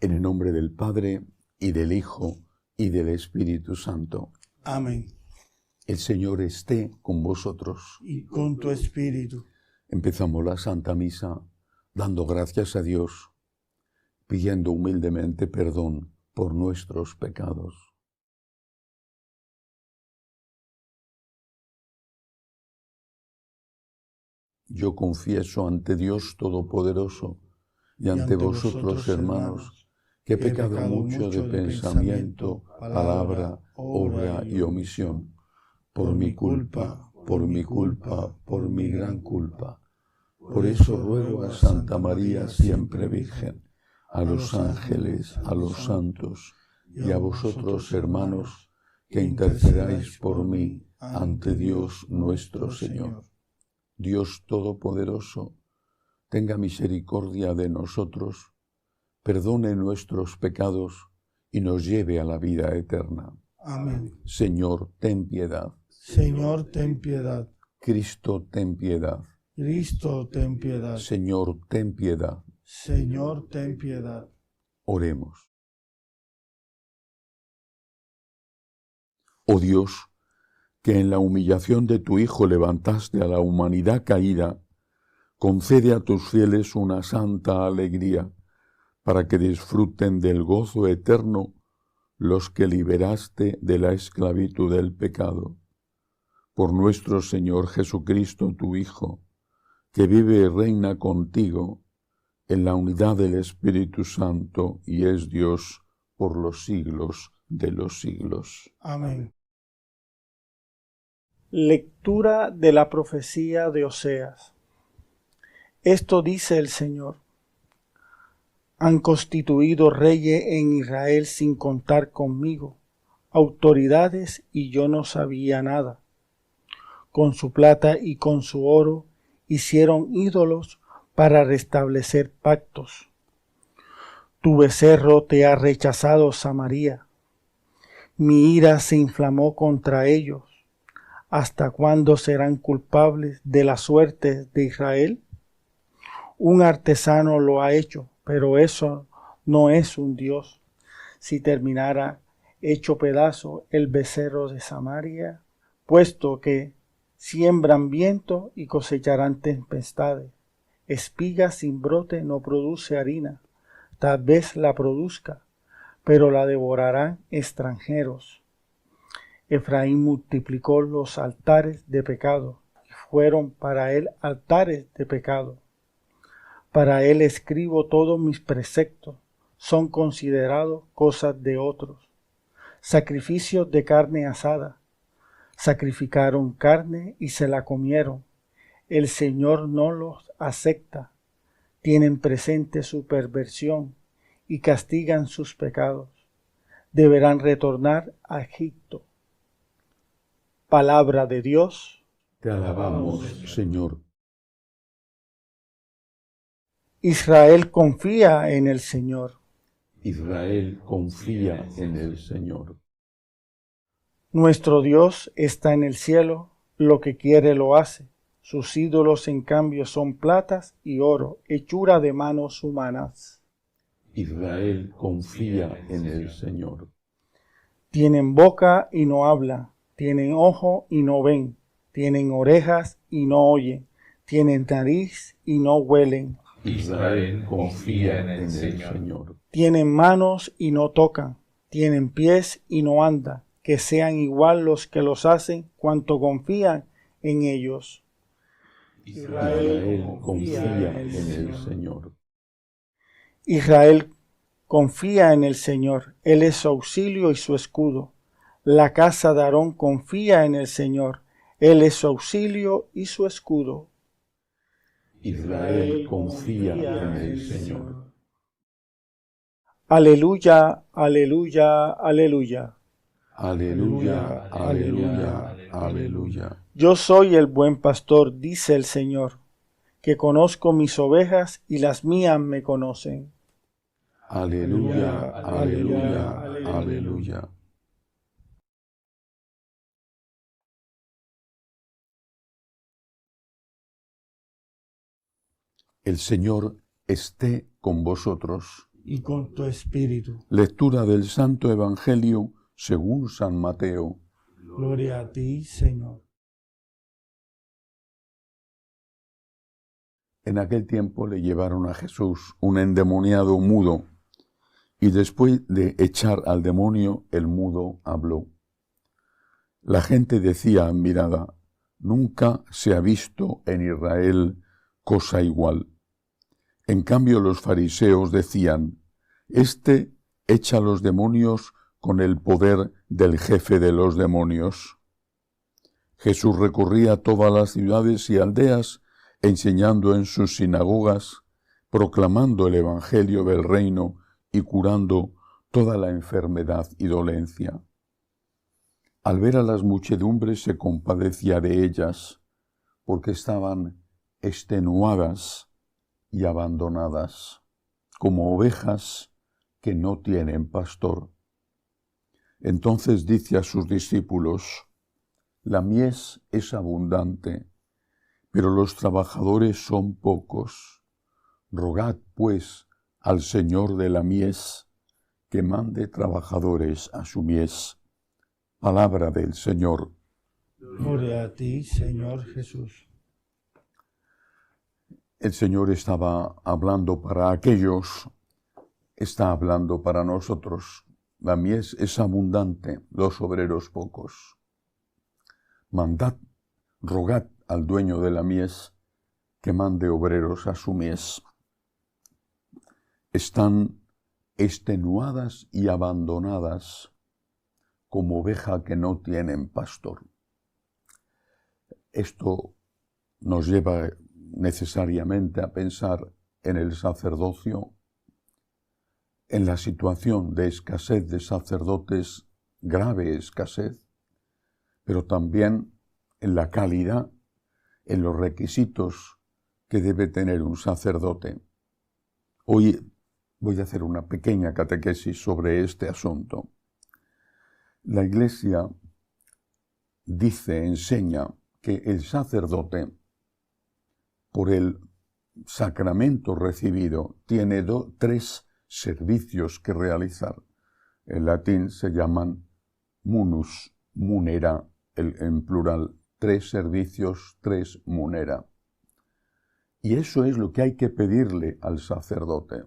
En el nombre del Padre, y del Hijo, y del Espíritu Santo. Amén. El Señor esté con vosotros. Y con tu espíritu. Empezamos la Santa Misa dando gracias a Dios, pidiendo humildemente perdón por nuestros pecados. Yo confieso ante Dios Todopoderoso y ante vosotros, hermanos, que he pecado mucho de pensamiento, palabra, obra y omisión, por mi culpa, por mi gran culpa. Por eso ruego a Santa María siempre Virgen, a los ángeles, a los santos y a vosotros, hermanos, que intercedáis por mí ante Dios nuestro Señor. Dios Todopoderoso, tenga misericordia de nosotros, perdone nuestros pecados y nos lleve a la vida eterna. Amén. Señor, ten piedad. Señor, ten piedad. Cristo, ten piedad. Cristo, ten piedad. Señor, ten piedad. Señor, ten piedad. Oremos. Oh Dios, que en la humillación de tu Hijo levantaste a la humanidad caída, concede a tus fieles una santa alegría, para que disfruten del gozo eterno los que liberaste de la esclavitud del pecado. Por nuestro Señor Jesucristo, tu Hijo, que vive y reina contigo en la unidad del Espíritu Santo y es Dios por los siglos de los siglos. Amén. Lectura de la profecía de Oseas. Esto dice el Señor: han constituido reyes en Israel sin contar conmigo, autoridades, y yo no sabía nada. Con su plata y con su oro hicieron ídolos para restablecer pactos. Tu becerro te ha rechazado, Samaria. Mi ira se inflamó contra ellos. ¿Hasta cuándo serán culpables de la suerte de Israel? Un artesano lo ha hecho, pero eso no es un Dios. Si terminara hecho pedazo el becerro de Samaria, puesto que siembran viento y cosecharán tempestades. Espiga sin brote no produce harina, tal vez la produzca, pero la devorarán extranjeros. Efraín multiplicó los altares de pecado, y fueron para él altares de pecado. Para él escribo todos mis preceptos, son considerados cosas de otros. Sacrificios de carne asada. Sacrificaron carne y se la comieron. El Señor no los acepta. Tienen presente su perversión y castigan sus pecados. Deberán retornar a Egipto. Palabra de Dios. Te alabamos, Señor. Israel confía en el Señor. Israel confía en el Señor. Nuestro Dios está en el cielo, lo que quiere lo hace. Sus ídolos, en cambio, son platas y oro, hechura de manos humanas. Israel confía en el Señor. Tienen boca y no hablan, tienen ojo y no ven, tienen orejas y no oyen, tienen nariz y no huelen. Israel confía en el Señor. Tienen manos y no tocan, tienen pies y no andan, que sean igual los que los hacen cuanto confían en ellos. Israel confía en el Señor. Israel confía en el Señor, Él es su auxilio y su escudo. La casa de Aarón confía en el Señor, Él es su auxilio y su escudo. Israel confía en el Señor. Aleluya, aleluya, aleluya. Aleluya, aleluya, aleluya. Yo soy el buen pastor, dice el Señor, que conozco mis ovejas y las mías me conocen. Aleluya, aleluya, aleluya. El Señor esté con vosotros. y con tu espíritu. Lectura del Santo Evangelio según San Mateo. Gloria a ti, Señor. En aquel tiempo le llevaron a Jesús un endemoniado mudo, y después de echar al demonio, el mudo habló. La gente decía admirada: nunca se ha visto en Israel cosa igual. En cambio los fariseos decían: este echa los demonios con el poder del jefe de los demonios. Jesús recorría todas las ciudades y aldeas, enseñando en sus sinagogas, proclamando el evangelio del reino y curando toda la enfermedad y dolencia. Al ver a las muchedumbres se compadecía de ellas, porque estaban extenuadas y abandonadas, como ovejas que no tienen pastor. Entonces dice a sus discípulos: la mies es abundante, pero los trabajadores son pocos. Rogad, pues, al Señor de la mies, que mande trabajadores a su mies. Palabra del Señor. Gloria a ti, Señor Jesús. El Señor estaba hablando para aquellos, está hablando para nosotros. La mies es abundante, los obreros pocos. Mandad, rogad al dueño de la mies que mande obreros a su mies. Están extenuadas y abandonadas, como oveja que no tienen pastor. Esto nos lleva necesariamente a pensar en el sacerdocio, en la situación de escasez de sacerdotes, grave escasez, pero también en la calidad, en los requisitos que debe tener un sacerdote. Hoy voy a hacer una pequeña catequesis sobre este asunto. La Iglesia enseña que el sacerdote, por el sacramento recibido, tiene tres servicios que realizar. En latín se llaman munus, munera, en plural, 3 servicios, 3 munera. Y eso es lo que hay que pedirle al sacerdote.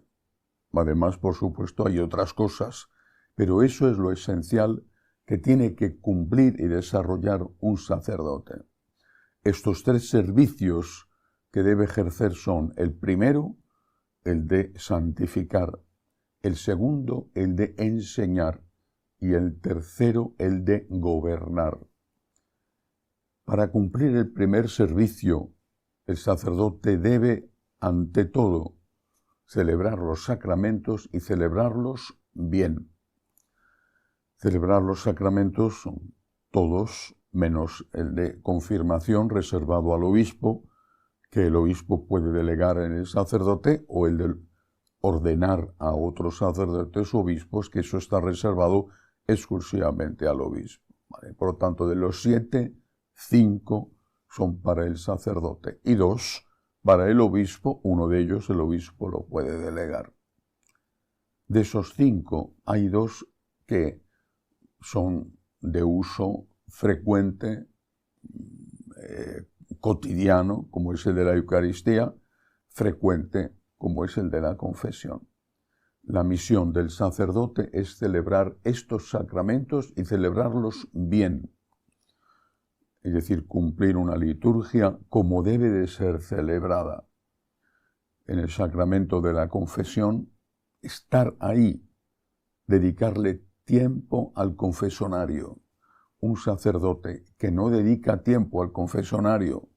Además, por supuesto, hay otras cosas, pero eso es lo esencial que tiene que cumplir y desarrollar un sacerdote. Estos 3 servicios que debe ejercer son: el primero, el de santificar; el segundo, el de enseñar; y el tercero, el de gobernar. Para cumplir el primer servicio, el sacerdote debe, ante todo, celebrar los sacramentos y celebrarlos bien. Celebrar los sacramentos son todos, menos el de confirmación reservado al obispo, que el obispo puede delegar en el sacerdote, o el de ordenar a otros sacerdotes o obispos, que eso está reservado exclusivamente al obispo. ¿Vale? Por lo tanto, de los 7, 5 son para el sacerdote y 2 para el obispo. Uno de ellos el obispo lo puede delegar. De esos 5 hay 2 que son de uso frecuente, cotidiano, como es el de la Eucaristía, frecuente, como es el de la confesión. La misión del sacerdote es celebrar estos sacramentos y celebrarlos bien. Es decir, cumplir una liturgia como debe de ser celebrada. En el sacramento de la confesión, estar ahí, dedicarle tiempo al confesonario. Un sacerdote que no dedica tiempo al confesonario,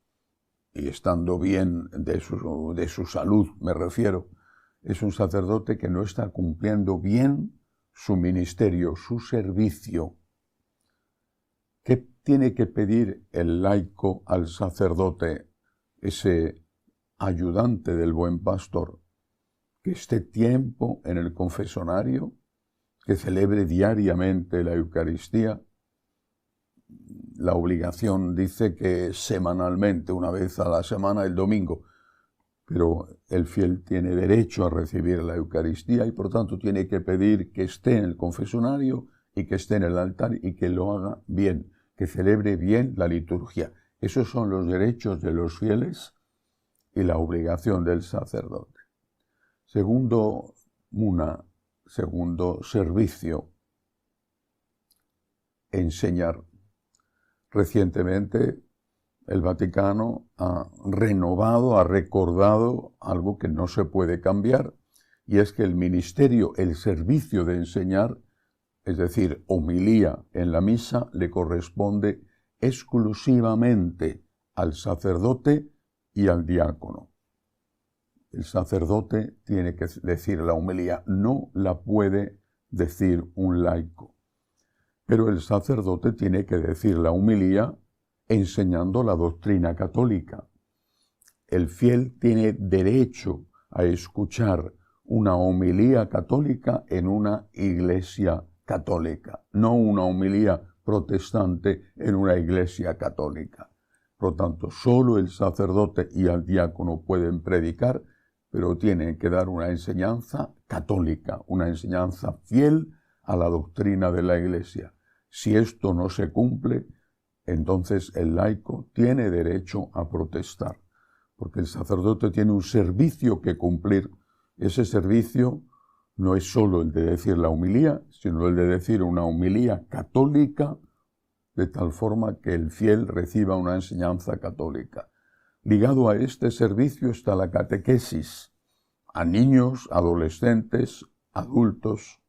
y estando bien de su salud, me refiero, es un sacerdote que no está cumpliendo bien su ministerio, su servicio. ¿Qué tiene que pedir el laico al sacerdote, ese ayudante del buen pastor? Que esté tiempo en el confesonario, que celebre diariamente la Eucaristía. La obligación dice que semanalmente, una vez a la semana, el domingo, pero el fiel tiene derecho a recibir la Eucaristía y por tanto tiene que pedir que esté en el confesionario y que esté en el altar y que lo haga bien, que celebre bien la liturgia. Esos son los derechos de los fieles y la obligación del sacerdote. Segundo servicio, enseñar. Recientemente el Vaticano ha renovado, ha recordado algo que no se puede cambiar, y es que el ministerio, el servicio de enseñar, es decir, homilía en la misa, le corresponde exclusivamente al sacerdote y al diácono. El sacerdote tiene que decir la homilía, no la puede decir un laico. Pero el sacerdote tiene que decir la homilía enseñando la doctrina católica. El fiel tiene derecho a escuchar una homilía católica en una iglesia católica, no una homilía protestante en una iglesia católica. Por lo tanto, solo el sacerdote y el diácono pueden predicar, pero tienen que dar una enseñanza católica, una enseñanza fiel a la doctrina de la iglesia. Si esto no se cumple, entonces el laico tiene derecho a protestar, porque el sacerdote tiene un servicio que cumplir. Ese servicio no es solo el de decir la homilía, sino el de decir una homilía católica, de tal forma que el fiel reciba una enseñanza católica. Ligado a este servicio está la catequesis, a niños, adolescentes, adultos.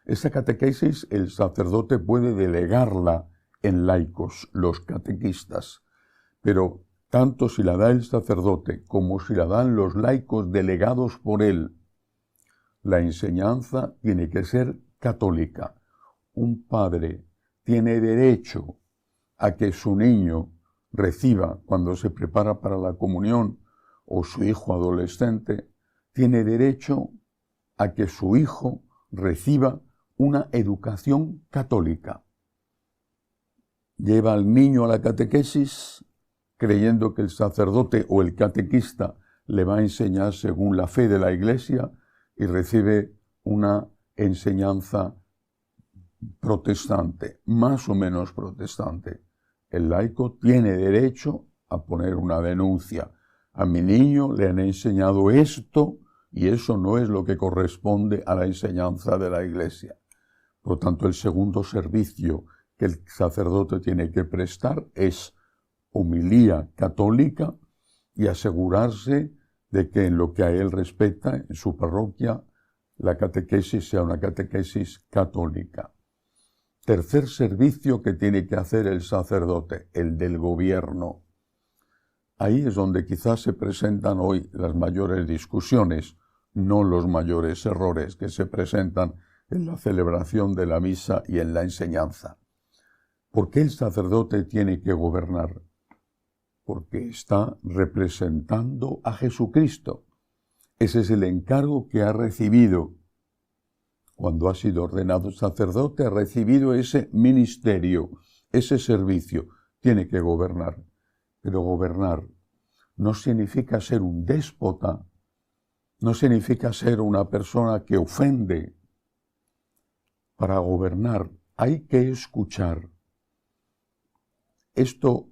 Esa catequesis el sacerdote puede delegarla en laicos, los catequistas, pero tanto si la da el sacerdote como si la dan los laicos delegados por él, la enseñanza tiene que ser católica. Un padre tiene derecho a que su niño reciba, cuando se prepara para la comunión, o su hijo adolescente, tiene derecho a que su hijo reciba una educación católica. Lleva al niño a la catequesis creyendo que el sacerdote o el catequista le va a enseñar según la fe de la Iglesia y recibe una enseñanza protestante, más o menos protestante. El laico tiene derecho a poner una denuncia. A mi niño le han enseñado esto y eso no es lo que corresponde a la enseñanza de la Iglesia. Por lo tanto, el segundo servicio que el sacerdote tiene que prestar es homilía católica y asegurarse de que en lo que a él respecta, en su parroquia, la catequesis sea una catequesis católica. Tercer servicio que tiene que hacer el sacerdote, el del gobierno. Ahí es donde quizás se presentan hoy las mayores discusiones, no los mayores errores que se presentan en la celebración de la misa y en la enseñanza. ¿Por qué el sacerdote tiene que gobernar? Porque está representando a Jesucristo. Ese es el encargo que ha recibido. Cuando ha sido ordenado sacerdote, ha recibido ese ministerio, ese servicio. Tiene que gobernar. Pero gobernar no significa ser un déspota, no significa ser una persona que ofende. Para gobernar hay que escuchar. Esto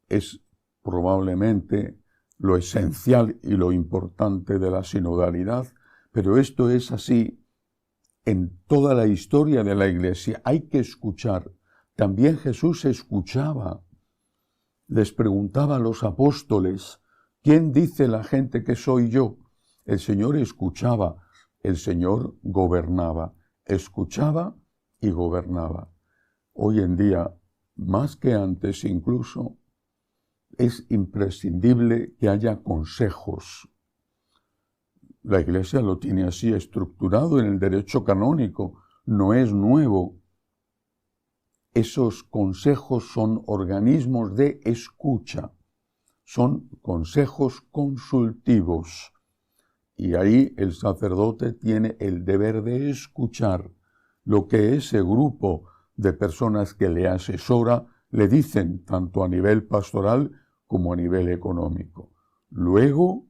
es probablemente lo esencial y lo importante de la sinodalidad, pero esto es así en toda la historia de la Iglesia. Hay que escuchar. También Jesús escuchaba. Les preguntaba a los apóstoles, ¿quién dice la gente que soy yo? El Señor escuchaba, el Señor gobernaba, escuchaba y gobernaba. Hoy en día, más que antes incluso, es imprescindible que haya consejos. La Iglesia lo tiene así estructurado en el derecho canónico, no es nuevo. Esos consejos son organismos de escucha, son consejos consultivos. Y ahí el sacerdote tiene el deber de escuchar lo que ese grupo de personas que le asesora le dicen, tanto a nivel pastoral como a nivel económico. Luego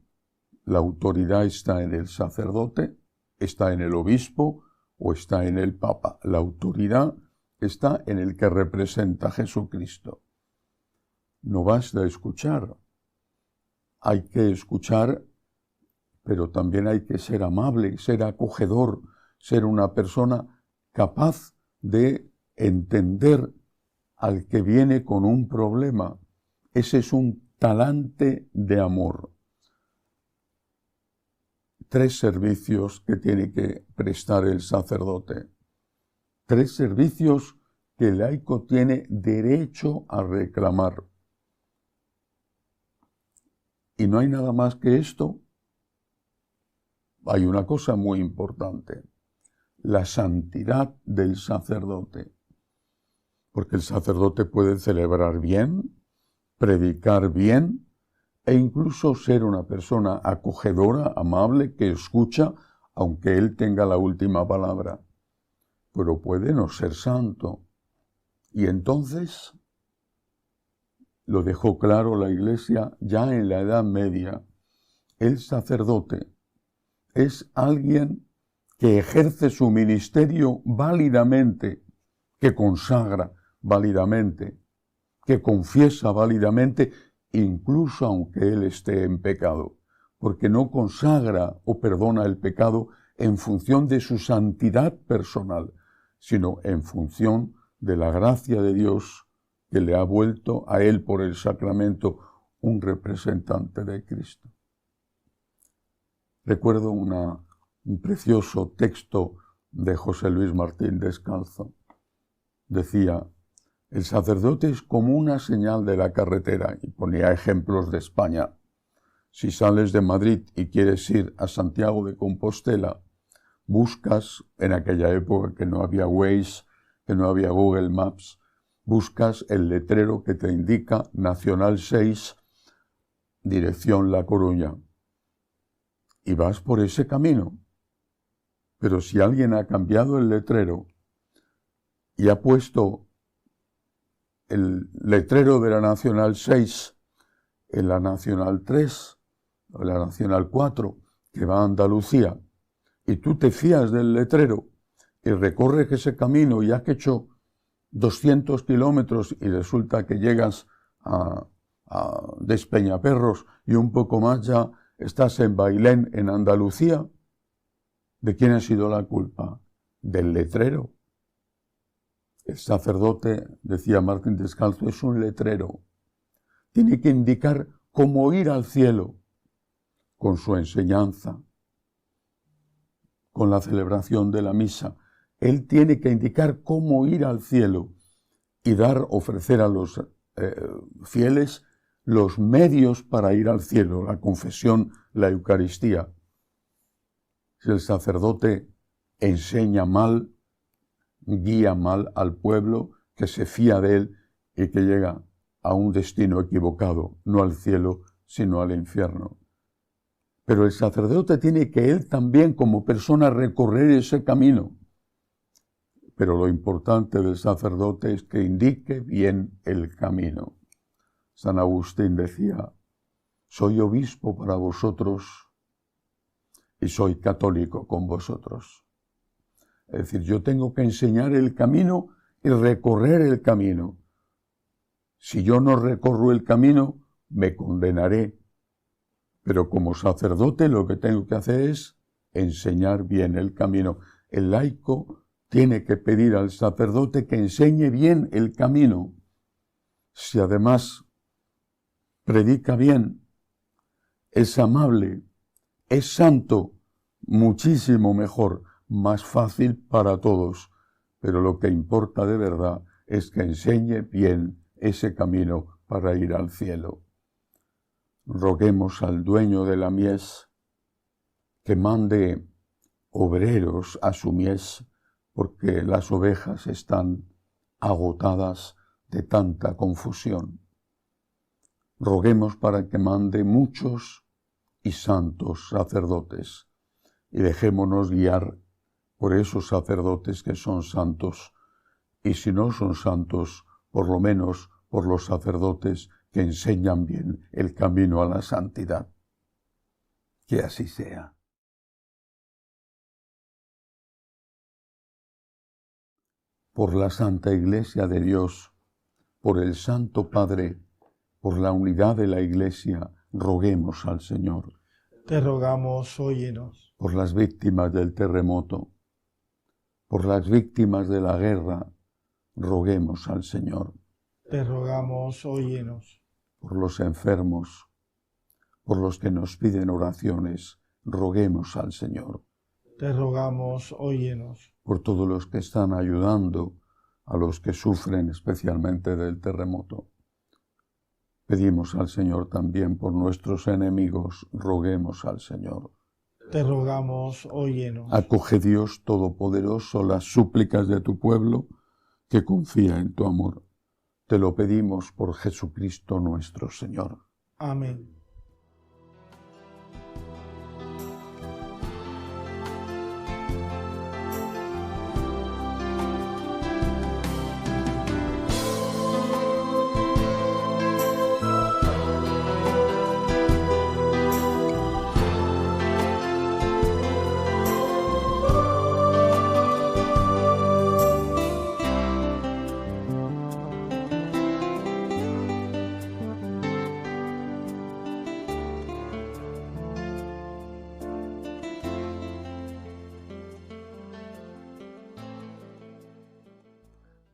la autoridad está en el sacerdote, está en el obispo o está en el papa. La autoridad está en el que representa a Jesucristo. No basta escuchar. Hay que escuchar, pero también hay que ser amable, ser acogedor, ser una persona capaz de entender al que viene con un problema. Ese es un talante de amor. 3 servicios que tiene que prestar el sacerdote. 3 servicios que el laico tiene derecho a reclamar. Y no hay nada más que esto. Hay una cosa muy importante: la santidad del sacerdote. Porque el sacerdote puede celebrar bien, predicar bien e incluso ser una persona acogedora, amable, que escucha, aunque él tenga la última palabra. Pero puede no ser santo. Y entonces, lo dejó claro la Iglesia ya en la Edad Media, el sacerdote es alguien que ejerce su ministerio válidamente, que consagra válidamente, que confiesa válidamente, incluso aunque él esté en pecado, porque no consagra o perdona el pecado en función de su santidad personal, sino en función de la gracia de Dios que le ha vuelto a él por el sacramento un representante de Cristo. Recuerdo un precioso texto de José Luis Martín Descalzo. Decía: el sacerdote es como una señal de la carretera, y ponía ejemplos de España. Si sales de Madrid y quieres ir a Santiago de Compostela, buscas, en aquella época que no había Waze, que no había Google Maps, buscas el letrero que te indica Nacional 6, dirección La Coruña. Y vas por ese camino. Pero si alguien ha cambiado el letrero y ha puesto el letrero de la Nacional 6 en la Nacional 3 o la Nacional 4, que va a Andalucía, y tú te fías del letrero y recorres ese camino y has hecho 200 kilómetros y resulta que llegas a Despeñaperros y un poco más ya estás en Bailén, en Andalucía, ¿de quién ha sido la culpa? Del letrero. El sacerdote, decía Martín Descalzo, es un letrero. Tiene que indicar cómo ir al cielo con su enseñanza, con la celebración de la misa. Él tiene que indicar cómo ir al cielo y ofrecer a los fieles los medios para ir al cielo, la confesión, la Eucaristía. Si el sacerdote enseña mal, guía mal al pueblo, que se fía de él y que llega a un destino equivocado, no al cielo, sino al infierno. Pero el sacerdote tiene que él también como persona recorrer ese camino. Pero lo importante del sacerdote es que indique bien el camino. San Agustín decía: soy obispo para vosotros y soy católico con vosotros. Es decir, yo tengo que enseñar el camino y recorrer el camino. Si yo no recorro el camino, me condenaré. Pero como sacerdote lo que tengo que hacer es enseñar bien el camino. El laico tiene que pedir al sacerdote que enseñe bien el camino. Si además predica bien, es amable, es santo, muchísimo mejor, más fácil para todos. Pero lo que importa de verdad es que enseñe bien ese camino para ir al cielo. Roguemos al dueño de la mies que mande obreros a su mies, porque las ovejas están agotadas de tanta confusión. Roguemos para que mande muchos y santos sacerdotes, y dejémonos guiar por esos sacerdotes que son santos, y si no son santos, por lo menos por los sacerdotes que enseñan bien el camino a la santidad. Que así sea. Por la Santa Iglesia de Dios, por el Santo Padre, por la unidad de la Iglesia, roguemos al Señor. Te rogamos, óyenos. Por las víctimas del terremoto, por las víctimas de la guerra, roguemos al Señor. Te rogamos, óyenos. Por los enfermos, por los que nos piden oraciones, roguemos al Señor. Te rogamos, óyenos. Por todos los que están ayudando a los que sufren especialmente del terremoto. Pedimos al Señor también por nuestros enemigos, roguemos al Señor. Te rogamos, óyenos. Acoge, Dios Todopoderoso, las súplicas de tu pueblo que confía en tu amor. Te lo pedimos por Jesucristo nuestro Señor. Amén.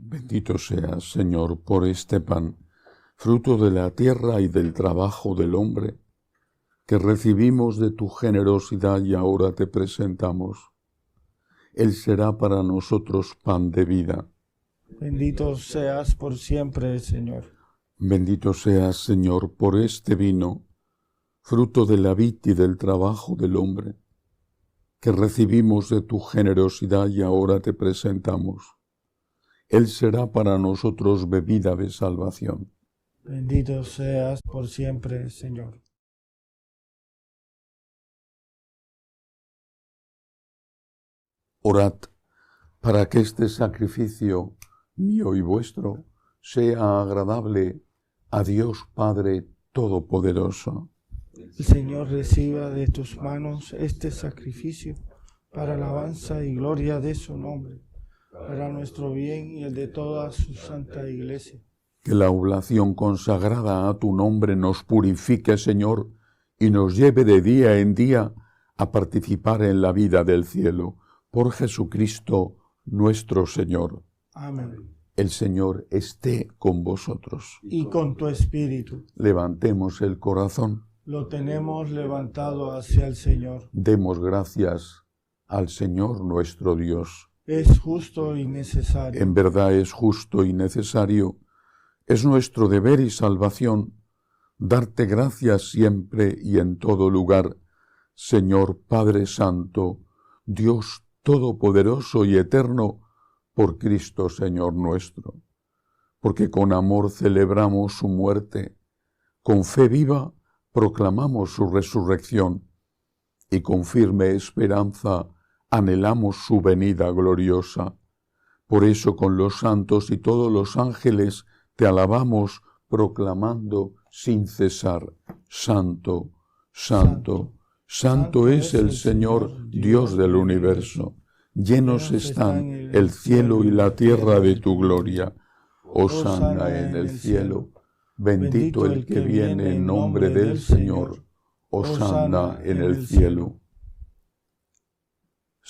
Bendito seas, Señor, por este pan, fruto de la tierra y del trabajo del hombre, que recibimos de tu generosidad y ahora te presentamos. Él será para nosotros pan de vida. Bendito seas por siempre, Señor. Bendito seas, Señor, por este vino, fruto de la vid y del trabajo del hombre, que recibimos de tu generosidad y ahora te presentamos. Él será para nosotros bebida de salvación. Bendito seas por siempre, Señor. Orad para que este sacrificio mío y vuestro sea agradable a Dios Padre Todopoderoso. El Señor reciba de tus manos este sacrificio para alabanza y gloria de su nombre, para nuestro bien y el de toda su santa Iglesia. Que la oblación consagrada a tu nombre nos purifique, Señor, y nos lleve de día en día a participar en la vida del cielo. Por Jesucristo nuestro Señor. Amén. El Señor esté con vosotros. Y con tu espíritu. Levantemos el corazón. Lo tenemos levantado hacia el Señor. Demos gracias al Señor nuestro Dios. Es justo y necesario. En verdad es justo y necesario. Es nuestro deber y salvación darte gracias siempre y en todo lugar, Señor Padre Santo, Dios Todopoderoso y Eterno, por Cristo Señor nuestro. Porque con amor celebramos su muerte, con fe viva proclamamos su resurrección, y con firme esperanza anhelamos su venida gloriosa. Por eso con los santos y todos los ángeles te alabamos, proclamando sin cesar: Santo, Santo, Santo es el Señor, Dios del universo. Llenos están el cielo y la tierra de tu gloria. Hosana en el cielo. Bendito el que viene en nombre del Señor. Hosana en el cielo.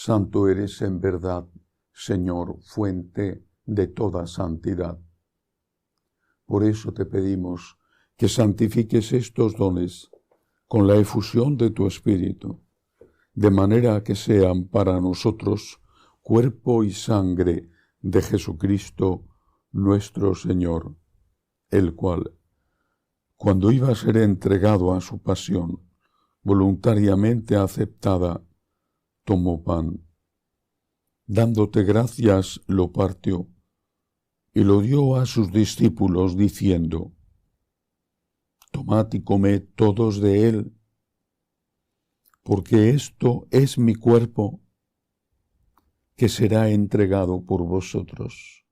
Santo eres en verdad, Señor, fuente de toda santidad. Por eso te pedimos que santifiques estos dones con la efusión de tu Espíritu, de manera que sean para nosotros cuerpo y sangre de Jesucristo nuestro Señor, el cual, cuando iba a ser entregado a su pasión, voluntariamente aceptada, tomó pan. Dándote gracias, lo partió y lo dio a sus discípulos, diciendo: Tomad y comed todos de él, porque esto es mi cuerpo, que será entregado por vosotros.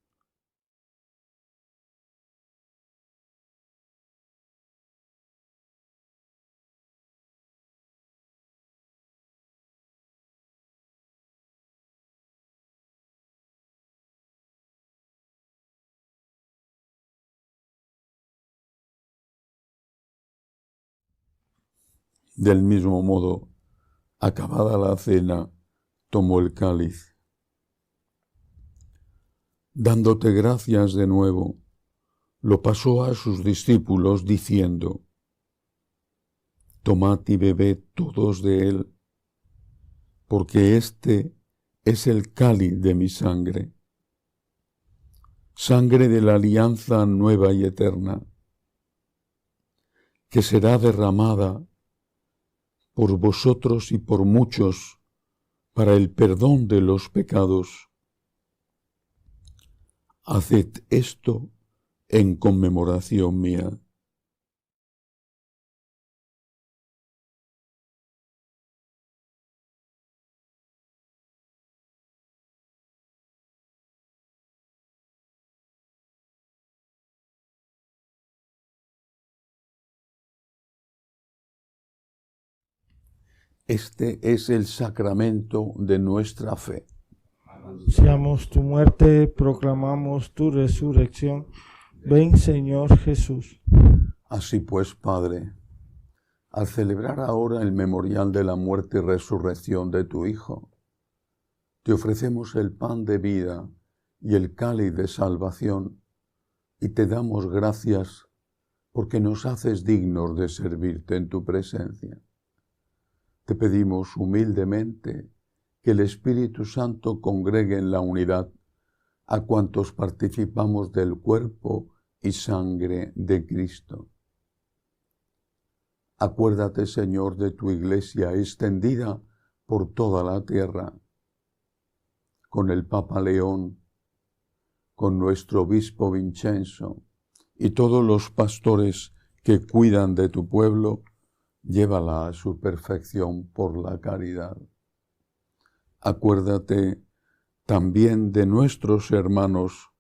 Del mismo modo, acabada la cena, tomó el cáliz. Dándote gracias de nuevo, lo pasó a sus discípulos diciendo: Tomad y bebed todos de él, porque este es el cáliz de mi sangre, sangre de la alianza nueva y eterna, que será derramada por vosotros y por muchos para el perdón de los pecados. Haced esto en conmemoración mía. Este es el sacramento de nuestra fe. Anunciamos tu muerte, proclamamos tu resurrección. Ven, Señor Jesús. Así pues, Padre, al celebrar ahora el memorial de la muerte y resurrección de tu Hijo, te ofrecemos el pan de vida y el cáliz de salvación, y te damos gracias porque nos haces dignos de servirte en tu presencia. Te pedimos humildemente que el Espíritu Santo congregue en la unidad a cuantos participamos del cuerpo y sangre de Cristo. Acuérdate, Señor, de tu Iglesia extendida por toda la tierra, con el Papa León, con nuestro obispo Vincenzo y todos los pastores que cuidan de tu pueblo. Llévala a su perfección por la caridad. Acuérdate también de nuestros hermanos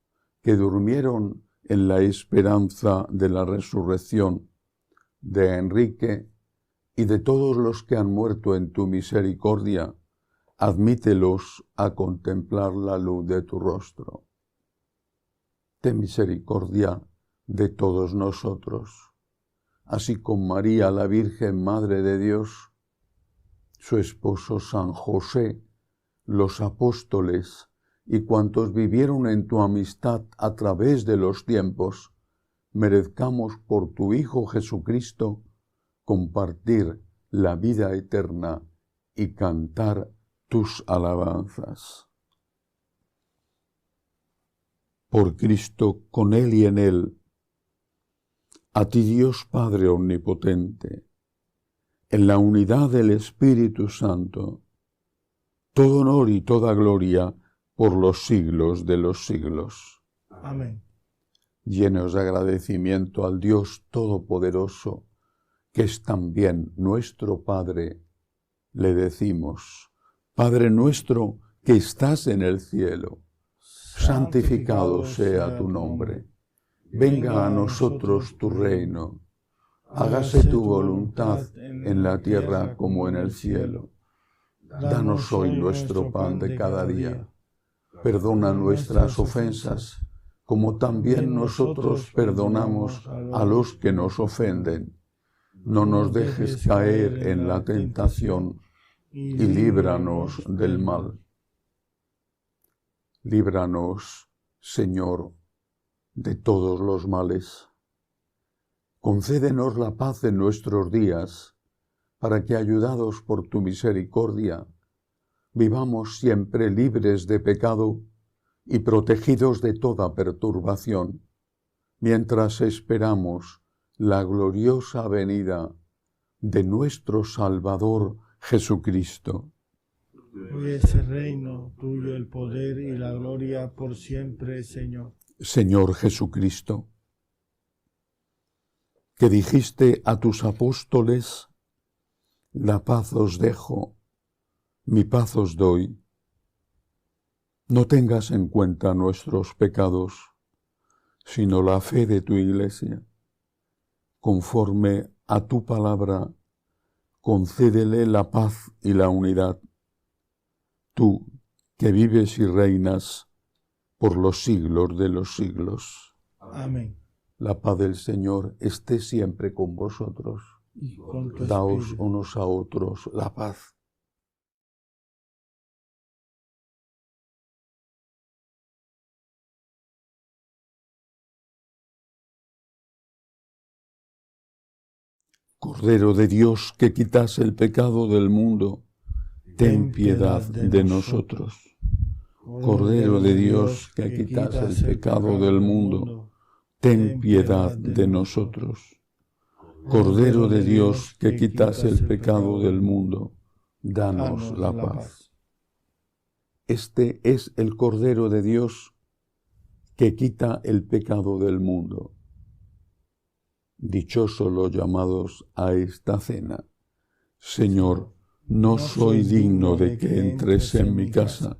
que durmieron en la esperanza de la resurrección, de Enrique y de todos los que han muerto en tu misericordia. Admítelos a contemplar la luz de tu rostro. Ten misericordia de todos nosotros, así con María, la Virgen Madre de Dios, su esposo San José, los apóstoles y cuantos vivieron en tu amistad a través de los tiempos, merezcamos por tu Hijo Jesucristo compartir la vida eterna y cantar tus alabanzas. Por Cristo, con Él y en Él, a ti Dios Padre Omnipotente, en la unidad del Espíritu Santo, todo honor y toda gloria por los siglos de los siglos. Amén. Llenos de agradecimiento al Dios Todopoderoso, que es también nuestro Padre, le decimos: Padre nuestro que estás en el cielo, santificado sea tu nombre. Venga a nosotros tu reino. Hágase tu voluntad en la tierra como en el cielo. Danos hoy nuestro pan de cada día. Perdona nuestras ofensas, como también nosotros perdonamos a los que nos ofenden. No nos dejes caer en la tentación y líbranos del mal. Líbranos, Señor, de todos los males. Concédenos la paz en nuestros días, para que, ayudados por tu misericordia, vivamos siempre libres de pecado y protegidos de toda perturbación, mientras esperamos la gloriosa venida de nuestro Salvador Jesucristo. Tuyo es el reino, tuyo el poder y la gloria por siempre, Señor. Señor Jesucristo, que dijiste a tus apóstoles: la paz os dejo, mi paz os doy. No tengas en cuenta nuestros pecados, sino la fe de tu Iglesia. Conforme a tu palabra, concédele la paz y la unidad. Tú, que vives y reinas por los siglos de los siglos. Amén. La paz del Señor esté siempre con vosotros. y con tu Daos espíritu. unos a otros la paz. Cordero de Dios, que quitas el pecado del mundo, ten piedad de nosotros. Cordero de Dios, que quitas el pecado del mundo, ten piedad de nosotros. Cordero de Dios, que quitas el pecado del mundo, danos la paz. Este es el Cordero de Dios que quita el pecado del mundo. Dichosos los llamados a esta cena. Señor, no soy digno de que entres en mi casa,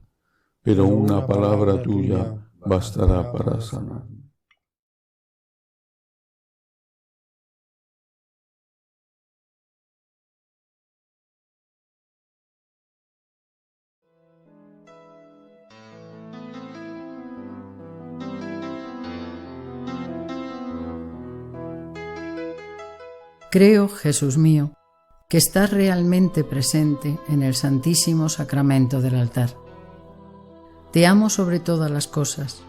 pero una palabra tuya bastará para sanar. Creo, Jesús mío, que estás realmente presente en el Santísimo Sacramento del altar. Te amo sobre todas las cosas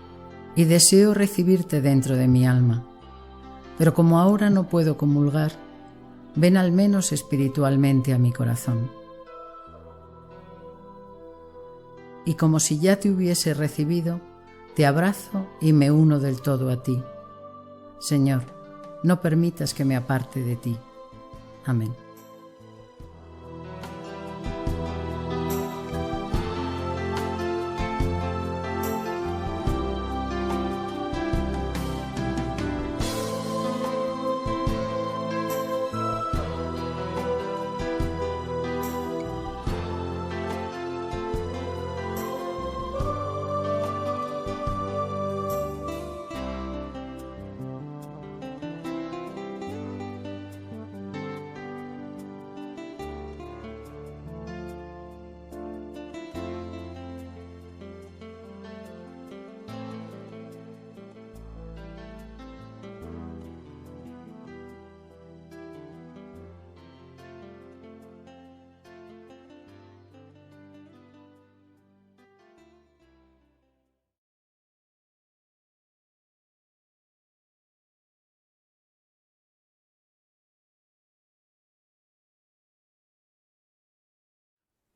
y deseo recibirte dentro de mi alma, pero como ahora no puedo comulgar, ven al menos espiritualmente a mi corazón. Y como si ya te hubiese recibido, te abrazo y me uno del todo a ti. Señor, no permitas que me aparte de ti. Amén.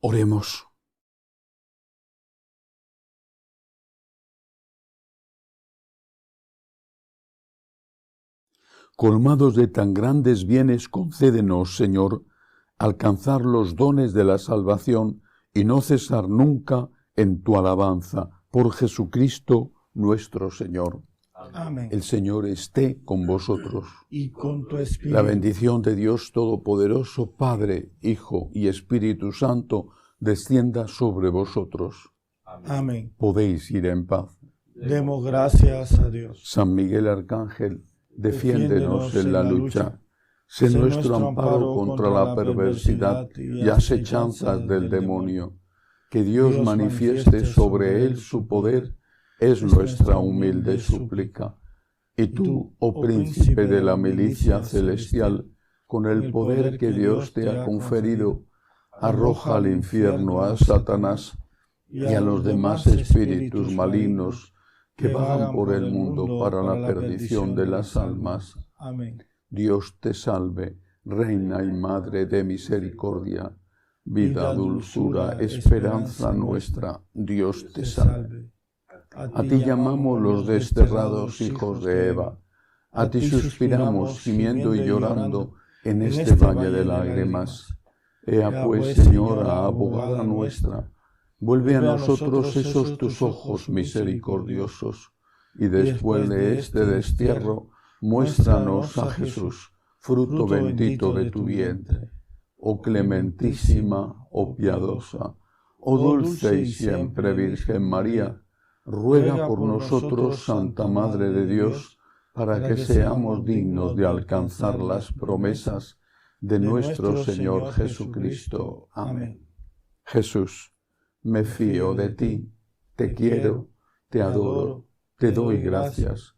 Oremos. Colmados de tan grandes bienes, concédenos, Señor, alcanzar los dones de la salvación y no cesar nunca en tu alabanza. Por Jesucristo nuestro Señor. Amén. El Señor esté con vosotros. Y con tu espíritu. La bendición de Dios Todopoderoso, Padre, Hijo y Espíritu Santo, descienda sobre vosotros. Amén. Podéis ir en paz. Demos gracias a Dios. San Miguel Arcángel, defiéndenos en la lucha. Sé nuestro amparo contra la perversidad y asechanzas del demonio. Que Dios manifieste sobre él su poder, es nuestra humilde súplica. Y tú, oh príncipe de la milicia celestial, con el poder que Dios te ha conferido, arroja al infierno a Satanás y a los demás espíritus malignos que vagan por el mundo para la perdición de las almas. Amén. Dios te salve, Reina y Madre de misericordia, vida, dulzura, esperanza nuestra. Dios te salve. A ti llamamos los desterrados hijos de Eva. A ti suspiramos, gimiendo y llorando en este valle de lágrimas. Ea pues, Señora, abogada nuestra, vuelve a nosotros esos tus ojos misericordiosos, y después de este destierro, muéstranos a Jesús, fruto bendito de tu vientre. Oh clementísima, oh piadosa, oh dulce y siempre Virgen María, ruega por nosotros, Santa Madre de Dios, para que seamos dignos de alcanzar las promesas de nuestro Señor Jesucristo. Amén. Jesús, me fío de ti, te quiero, te adoro, te doy gracias,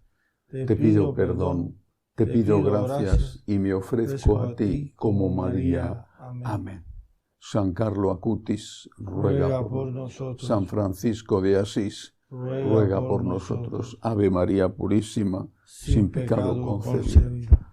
te pido perdón Te pido gracias y me ofrezco a ti como María. Amén. San Carlo Acutis, ruega por nosotros. San Francisco de Asís, ruega por nosotros. Ave María Purísima, sin pecado concebido.